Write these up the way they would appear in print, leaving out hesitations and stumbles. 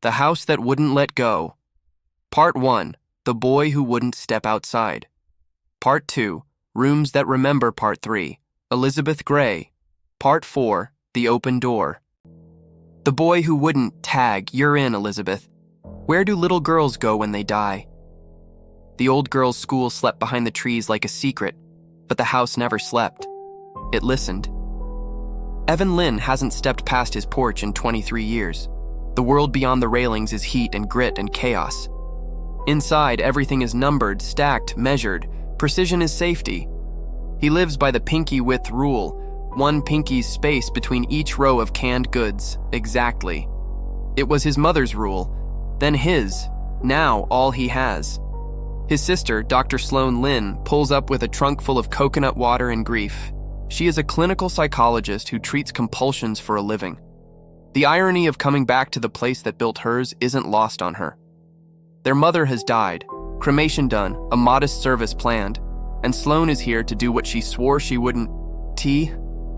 The House That Wouldn't Let Go. Part 1. The Boy Who Wouldn't Step Outside. Part 2. Rooms That Remember. Part 3. Elizabeth Gray. Part 4. The Open Door. The boy who wouldn't tag, "You're in, Elizabeth." Where do little girls go when they die? The old girls' school slept behind the trees like a secret, but the house never slept. It listened. Evan Lynn hasn't stepped past his porch in 23 years. The world beyond the railings is heat and grit and chaos. Inside, everything is numbered, stacked, measured. Precision is safety. He lives by the pinky-width rule, one pinky's space between each row of canned goods, exactly. It was his mother's rule, then his, now all he has. His sister, Dr. Sloan Lynn, pulls up with a trunk full of coconut water and grief. She is a clinical psychologist who treats compulsions for a living. The irony of coming back to the place that built hers isn't lost on her. Their mother has died, cremation done, a modest service planned, and Sloan is here to do what she swore she wouldn't.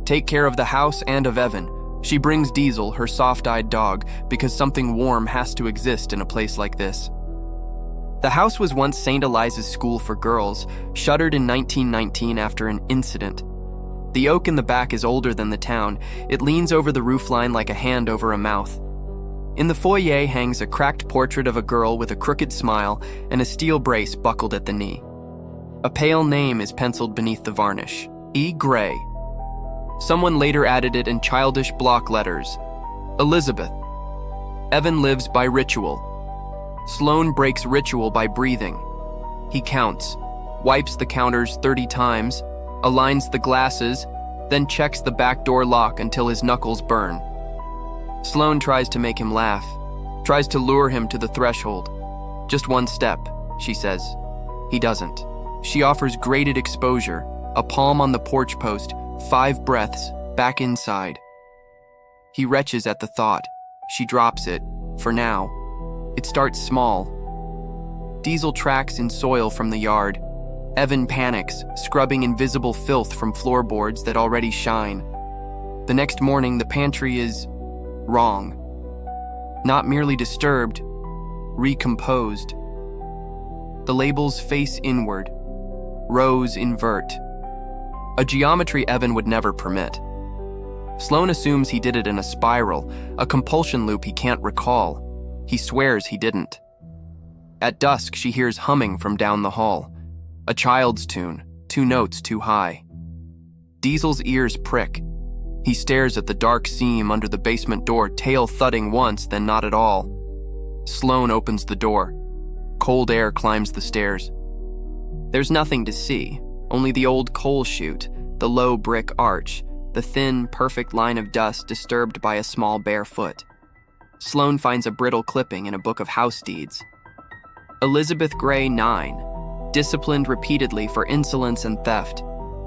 Take care of the house and of Evan. She brings Diesel, her soft-eyed dog, because something warm has to exist in a place like this. The house was once St. Eliza's School for Girls, shuttered in 1919 after an incident. The oak in the back is older than the town. It leans over the roofline like a hand over a mouth. In the foyer hangs a cracked portrait of a girl with a crooked smile and a steel brace buckled at the knee. A pale name is penciled beneath the varnish, E. Gray. Someone later added it in childish block letters, Elizabeth. Evan lives by ritual. Sloan breaks ritual by breathing. He counts, wipes the counters 30 times, aligns the glasses, then checks the back door lock until his knuckles burn. Sloan tries to make him laugh, tries to lure him to the threshold. "Just one step," she says. He doesn't. She offers graded exposure, a palm on the porch post, 5 breaths, back inside. He retches at the thought. She drops it, for now. It starts small. Diesel tracks in soil from the yard. Evan panics, scrubbing invisible filth from floorboards that already shine. The next morning, the pantry is wrong. Not merely disturbed, recomposed. The labels face inward, rows invert. A geometry Evan would never permit. Sloan assumes he did it in a spiral, a compulsion loop he can't recall. He swears he didn't. At dusk, she hears humming from down the hall. A child's tune, 2 notes too high. Diesel's ears prick. He stares at the dark seam under the basement door, tail thudding once, then not at all. Sloan opens the door. Cold air climbs the stairs. There's nothing to see, only the old coal chute, the low brick arch, the thin, perfect line of dust disturbed by a small bare foot. Sloan finds a brittle clipping in a book of house deeds. Elizabeth Gray, 9. Disciplined repeatedly for insolence and theft.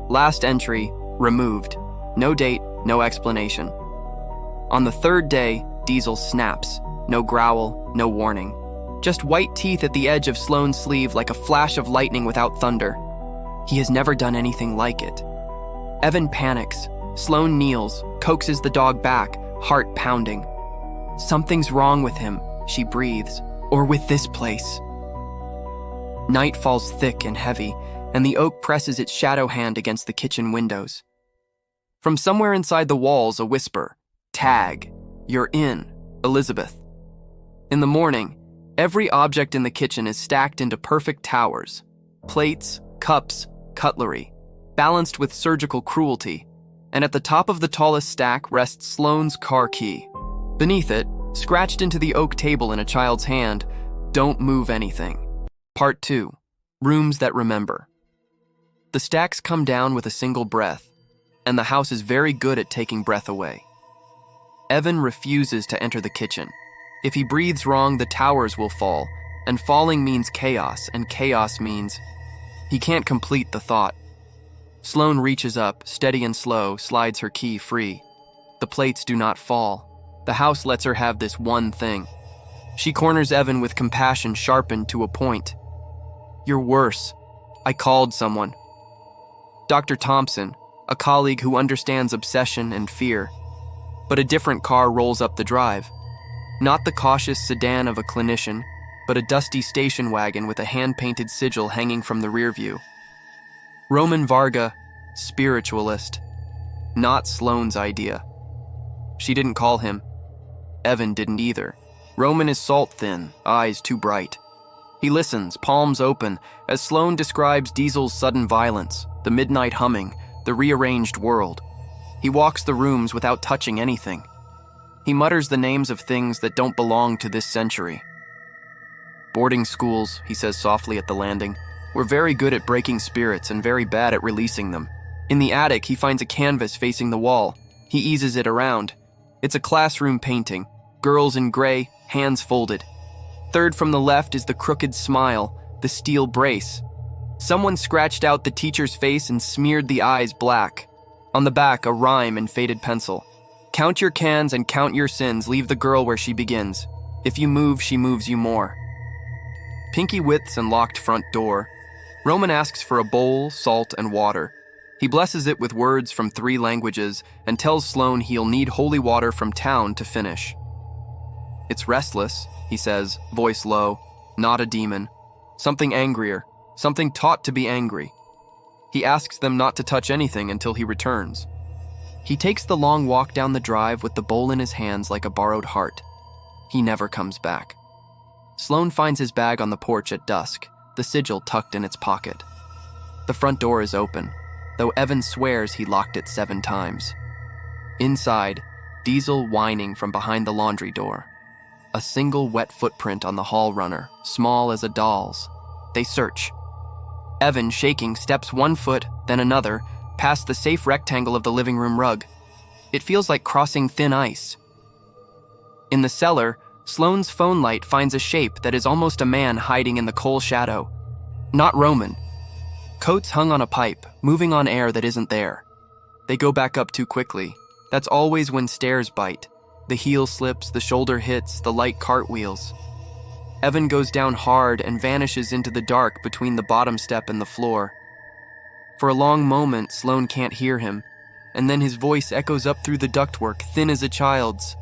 Last entry, removed. No date, no explanation. On the 3rd day, Diesel snaps. No growl, no warning. Just white teeth at the edge of Sloan's sleeve like a flash of lightning without thunder. He has never done anything like it. Evan panics. Sloan kneels, coaxes the dog back, heart pounding. Something's wrong with him, she breathes, or with this place. Night falls thick and heavy, and the oak presses its shadow hand against the kitchen windows. From somewhere inside the walls, a whisper, "Tag, you're in, Elizabeth." In the morning, every object in the kitchen is stacked into perfect towers. Plates, cups, cutlery, balanced with surgical cruelty, and at the top of the tallest stack rests Sloan's car key. Beneath it, scratched into the oak table in a child's hand, "Don't move anything." Part 2. Rooms That Remember. The stacks come down with a single breath, and the house is very good at taking breath away. Evan refuses to enter the kitchen. If he breathes wrong, the towers will fall, and falling means chaos, and chaos means... He can't complete the thought. Sloan reaches up, steady and slow, slides her key free. The plates do not fall. The house lets her have this one thing. She corners Evan with compassion sharpened to a point. "You're worse. I called someone." Dr. Thompson, a colleague who understands obsession and fear. But a different car rolls up the drive. Not the cautious sedan of a clinician, but a dusty station wagon with a hand-painted sigil hanging from the rear view. Roman Varga, spiritualist. Not Sloane's idea. She didn't call him. Evan didn't either. Roman is salt-thin, eyes too bright. He listens, palms open, as Sloane describes Diesel's sudden violence, the midnight humming, the rearranged world. He walks the rooms without touching anything. He mutters the names of things that don't belong to this century. Boarding schools, he says softly at the landing, were very good at breaking spirits and very bad at releasing them. In the attic, he finds a canvas facing the wall. He eases it around. It's a classroom painting. Girls in gray, hands folded. Third from the left is the crooked smile, the steel brace. Someone scratched out the teacher's face and smeared the eyes black. On the back, a rhyme in faded pencil. Count your cans and count your sins, leave the girl where she begins. If you move, she moves you more. Pinky widths and locked front door. Roman asks for a bowl, salt, and water. He blesses it with words from 3 languages and tells Sloane he'll need holy water from town to finish. It's restless, he says, voice low, not a demon. Something angrier, something taught to be angry. He asks them not to touch anything until he returns. He takes the long walk down the drive with the bowl in his hands like a borrowed heart. He never comes back. Sloane finds his bag on the porch at dusk, the sigil tucked in its pocket. The front door is open, though Evan swears he locked it 7 times. Inside, Diesel whining from behind the laundry door. A single wet footprint on the hall runner, small as a doll's. They search. Evan, shaking, steps 1 foot, then another, past the safe rectangle of the living room rug. It feels like crossing thin ice. In the cellar, Sloane's phone light finds a shape that is almost a man hiding in the coal shadow. Not Roman. Coats hung on a pipe, moving on air that isn't there. They go back up too quickly. That's always when stairs bite. The heel slips, the shoulder hits, the light cartwheels. Evan goes down hard and vanishes into the dark between the bottom step and the floor. For a long moment, Sloane can't hear him, and then his voice echoes up through the ductwork, thin as a child's.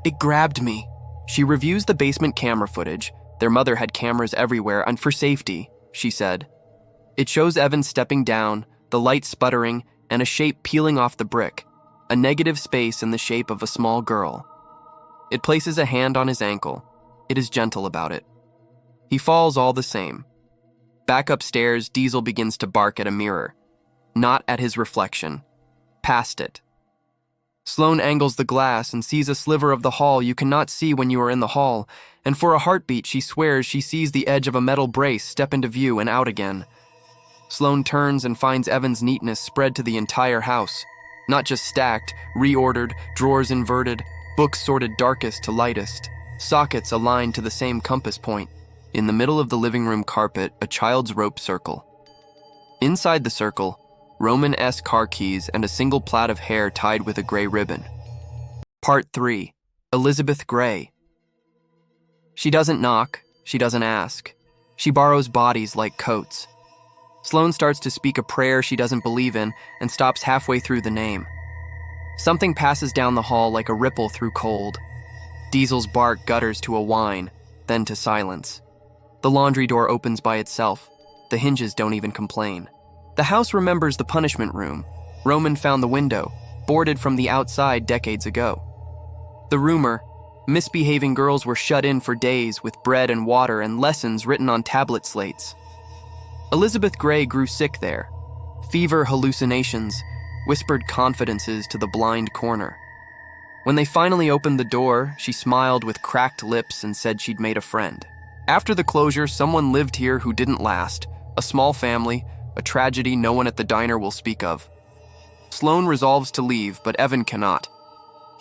It grabbed me. She reviews the basement camera footage. Their mother had cameras everywhere, and for safety, she said. It shows Evan stepping down, the light sputtering, and a shape peeling off the brick, a negative space in the shape of a small girl. It places a hand on his ankle. It is gentle about it. He falls all the same. Back upstairs, Diesel begins to bark at a mirror. Not at his reflection. Past it. Sloane angles the glass and sees a sliver of the hall you cannot see when you are in the hall, and for a heartbeat she swears she sees the edge of a metal brace step into view and out again. Sloane turns and finds Evan's neatness spread to the entire house. Not just stacked, reordered, drawers inverted, books sorted darkest to lightest, sockets aligned to the same compass point. In the middle of the living room carpet, a child's rope circle. Inside the circle, Roman-esque car keys and a single plait of hair tied with a gray ribbon. Part 3. Elizabeth Gray. She doesn't knock, she doesn't ask. She borrows bodies like coats. Sloane starts to speak a prayer she doesn't believe in and stops halfway through the name. Something passes down the hall like a ripple through cold. Diesel's bark gutters to a whine, then to silence. The laundry door opens by itself. The hinges don't even complain. The house remembers the punishment room. Roman found the window, boarded from the outside decades ago. The rumor, misbehaving girls were shut in for days with bread and water and lessons written on tablet slates. Elizabeth Gray grew sick there. Fever hallucinations, whispered confidences to the blind corner. When they finally opened the door, she smiled with cracked lips and said she'd made a friend. After the closure, someone lived here who didn't last. A small family, a tragedy no one at the diner will speak of. Sloane resolves to leave, but Evan cannot.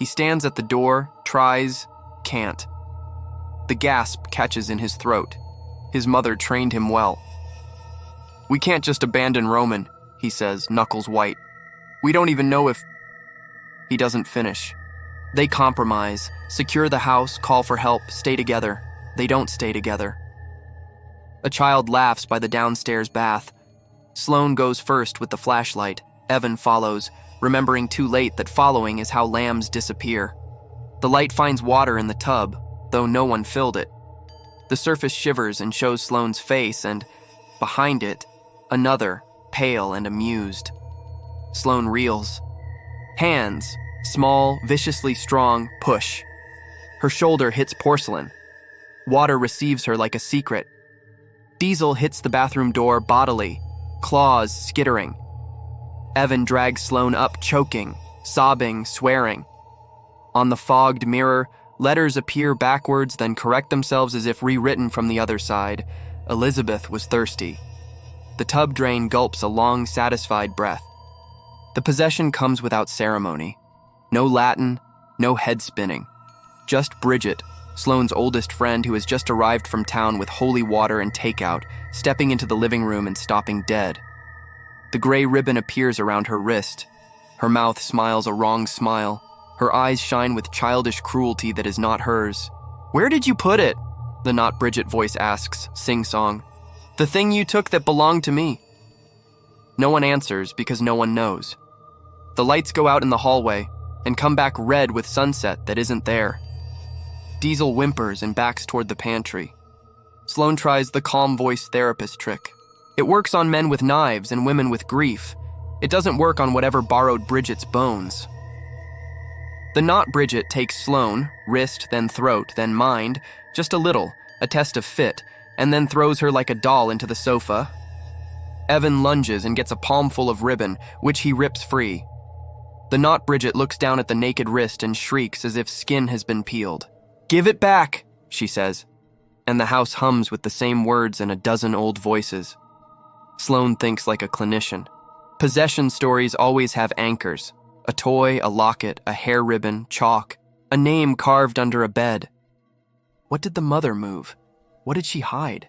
He stands at the door, tries, can't. The gasp catches in his throat. His mother trained him well. We can't just abandon Roman, he says, knuckles white. We don't even know if... He doesn't finish. They compromise, secure the house, call for help, stay together. They don't stay together. A child laughs by the downstairs bath. Sloane goes first with the flashlight. Evan follows, remembering too late that following is how lambs disappear. The light finds water in the tub, though no one filled it. The surface shivers and shows Sloane's face, and behind it, another, pale and amused. Sloane reels. Hands, small, viciously strong, push. Her shoulder hits porcelain. Water receives her like a secret. Diesel hits the bathroom door bodily, claws skittering. Evan drags Sloane up, choking, sobbing, swearing. On the fogged mirror, letters appear backwards, then correct themselves as if rewritten from the other side. Elizabeth was thirsty. The tub drain gulps a long, satisfied breath. The possession comes without ceremony. No Latin, no head spinning. Just Bridget, Sloane's oldest friend who has just arrived from town with holy water and takeout, stepping into the living room and stopping dead. The gray ribbon appears around her wrist. Her mouth smiles a wrong smile. Her eyes shine with childish cruelty that is not hers. "Where did you put it?" the not Bridget voice asks, sing-song. "The thing you took that belonged to me." No one answers because no one knows. The lights go out in the hallway and come back red with sunset that isn't there. Diesel whimpers and backs toward the pantry. Sloane tries the calm voice therapist trick. It works on men with knives and women with grief. It doesn't work on whatever borrowed Bridget's bones. The not Bridget takes Sloane, wrist, then throat, then mind, just a little, a test of fit, and then throws her like a doll into the sofa. Evan lunges and gets a palmful of ribbon, which he rips free. The not Bridget looks down at the naked wrist and shrieks as if skin has been peeled. "Give it back," she says, and the house hums with the same words in a dozen old voices. Sloane thinks like a clinician. Possession stories always have anchors. A toy, a locket, a hair ribbon, chalk, a name carved under a bed. What did the mother move? What did she hide?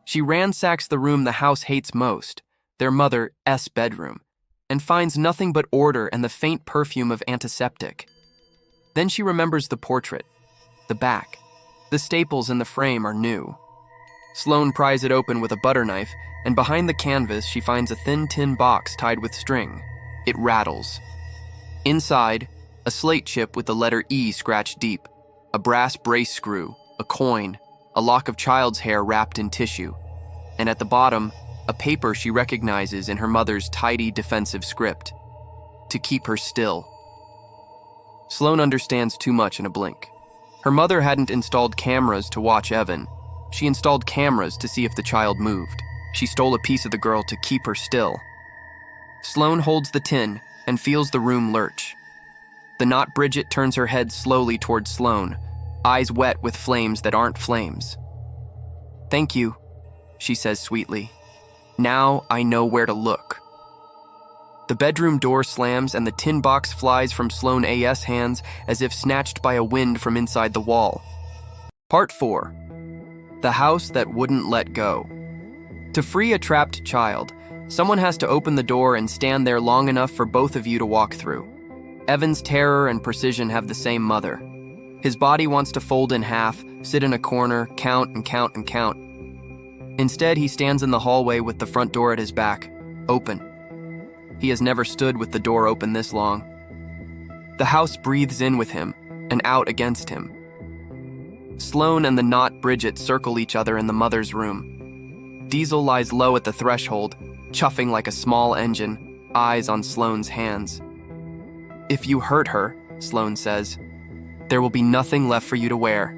She ransacks the room the house hates most, their mother's bedroom, and finds nothing but order and the faint perfume of antiseptic. Then she remembers the portrait, the back. The staples in the frame are new. Sloane pries it open with a butter knife, and behind the canvas she finds a thin tin box tied with string. It rattles. Inside, a slate chip with the letter E scratched deep, a brass brace screw, a coin, a lock of child's hair wrapped in tissue, and at the bottom, a paper she recognizes in her mother's tidy defensive script. To keep her still. Sloane understands too much in a blink. Her mother hadn't installed cameras to watch Evan. She installed cameras to see if the child moved. She stole a piece of the girl to keep her still. Sloane holds the tin and feels the room lurch. The not Bridget turns her head slowly towards Sloane, eyes wet with flames that aren't flames. "Thank you," she says sweetly. "Now I know where to look." The bedroom door slams and the tin box flies from Sloane A.'s hands as if snatched by a wind from inside the wall. Part 4. The house that wouldn't let go. To free a trapped child, someone has to open the door and stand there long enough for both of you to walk through. Evan's terror and precision have the same mother. His body wants to fold in half, sit in a corner, count and count and count. Instead, he stands in the hallway with the front door at his back, open. He has never stood with the door open this long. The house breathes in with him and out against him. Sloane and the not Bridget circle each other in the mother's room. Diesel lies low at the threshold, chuffing like a small engine, eyes on Sloane's hands. "If you hurt her," Sloane says, "there will be nothing left for you to wear."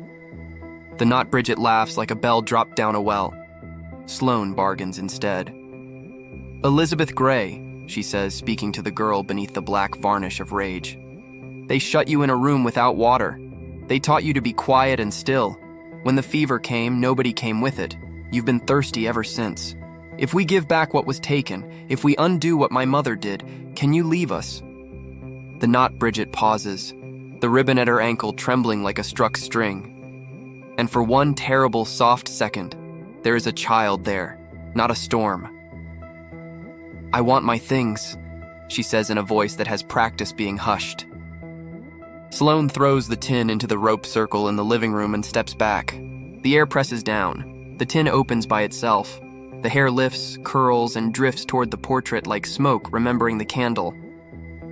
The not Bridget laughs like a bell dropped down a well. Sloane bargains instead. "Elizabeth Gray," she says, speaking to the girl beneath the black varnish of rage. "They shut you in a room without water. They taught you to be quiet and still. When the fever came, nobody came with it. You've been thirsty ever since. If we give back what was taken, if we undo what my mother did, can you leave us?" The not Bridget pauses, the ribbon at her ankle trembling like a struck string. And for one terrible, soft second, there is a child there, not a storm. "I want my things," she says in a voice that has practiced being hushed. Sloane throws the tin into the rope circle in the living room and steps back. The air presses down. The tin opens by itself. The hair lifts, curls, and drifts toward the portrait like smoke remembering the candle.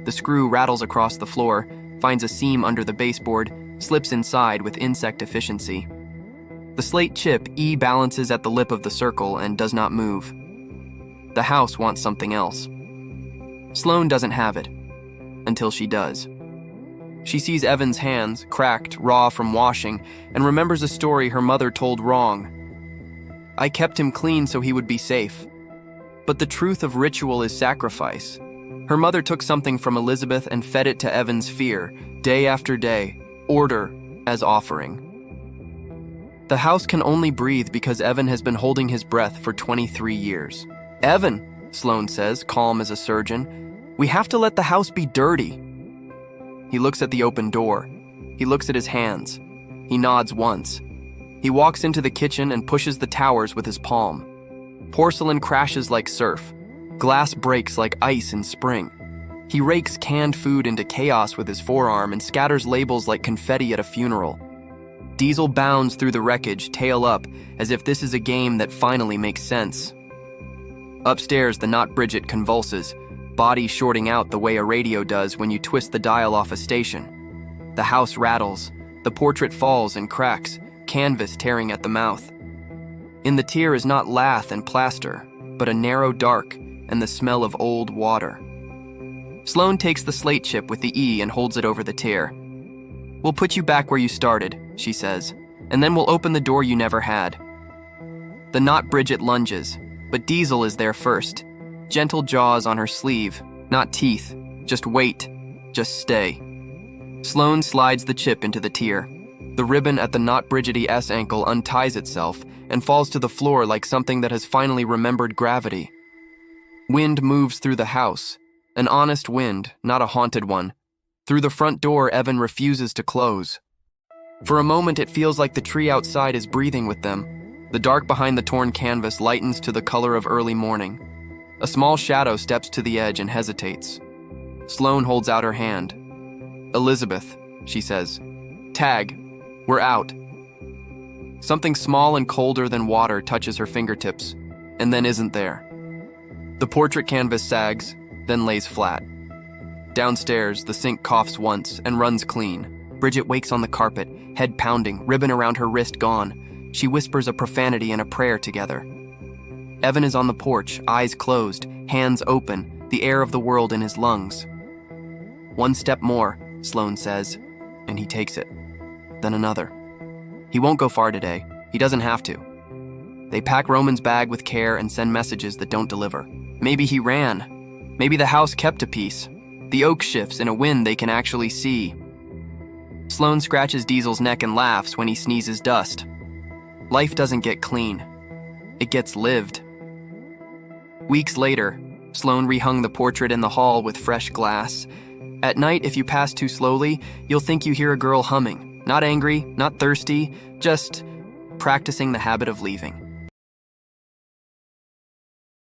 The screw rattles across the floor, finds a seam under the baseboard, slips inside with insect efficiency. The slate chip, E, balances at the lip of the circle and does not move. The house wants something else. Sloane doesn't have it, until she does. She sees Evan's hands, cracked, raw from washing, and remembers a story her mother told wrong. I kept him clean so he would be safe. But the truth of ritual is sacrifice. Her mother took something from Elizabeth and fed it to Evan's fear, day after day, order as offering. The house can only breathe because Evan has been holding his breath for 23 years. Evan, Sloane says, calm as a surgeon, we have to let the house be dirty. He looks at the open door. He looks at his hands. He nods once. He walks into the kitchen and pushes the towers with his palm. Porcelain crashes like surf. Glass breaks like ice in spring. He rakes canned food into chaos with his forearm and scatters labels like confetti at a funeral. Diesel bounds through the wreckage, tail up, as if this is a game that finally makes sense. Upstairs, the Not Bridget convulses, body shorting out the way a radio does when you twist the dial off a station. The house rattles. The portrait falls and cracks, canvas tearing at the mouth. In the tier is not lath and plaster, but a narrow dark and the smell of old water. Sloane takes the slate chip with the E and holds it over the tier. We'll put you back where you started, she says, and then we'll open the door you never had. The Not Bridget lunges, but Diesel is there first. Gentle jaws on her sleeve, not teeth, just wait, just stay. Sloane slides the chip into the tier. The ribbon at the Not Bridget S ankle unties itself and falls to the floor like something that has finally remembered gravity. Wind moves through the house, an honest wind, not a haunted one. Through the front door, Evan refuses to close. For a moment, it feels like the tree outside is breathing with them. The dark behind the torn canvas lightens to the color of early morning. A small shadow steps to the edge and hesitates. Sloane holds out her hand. Elizabeth, she says. Tag, we're out. Something small and colder than water touches her fingertips, and then isn't there. The portrait canvas sags, then lays flat. Downstairs, the sink coughs once and runs clean. Bridget wakes on the carpet, head pounding, ribbon around her wrist gone. She whispers a profanity and a prayer together. Evan is on the porch, eyes closed, hands open, the air of the world in his lungs. One step more, Sloane says, and he takes it. Then another. He won't go far today. He doesn't have to. They pack Roman's bag with care and send messages that don't deliver. Maybe he ran. Maybe the house kept a piece. The oak shifts in a wind they can actually see. Sloane scratches Diesel's neck and laughs when he sneezes dust. Life doesn't get clean. It gets lived. Weeks later, Sloane rehung the portrait in the hall with fresh glass. At night, if you pass too slowly, you'll think you hear a girl humming. Not angry, not thirsty, just practicing the habit of leaving.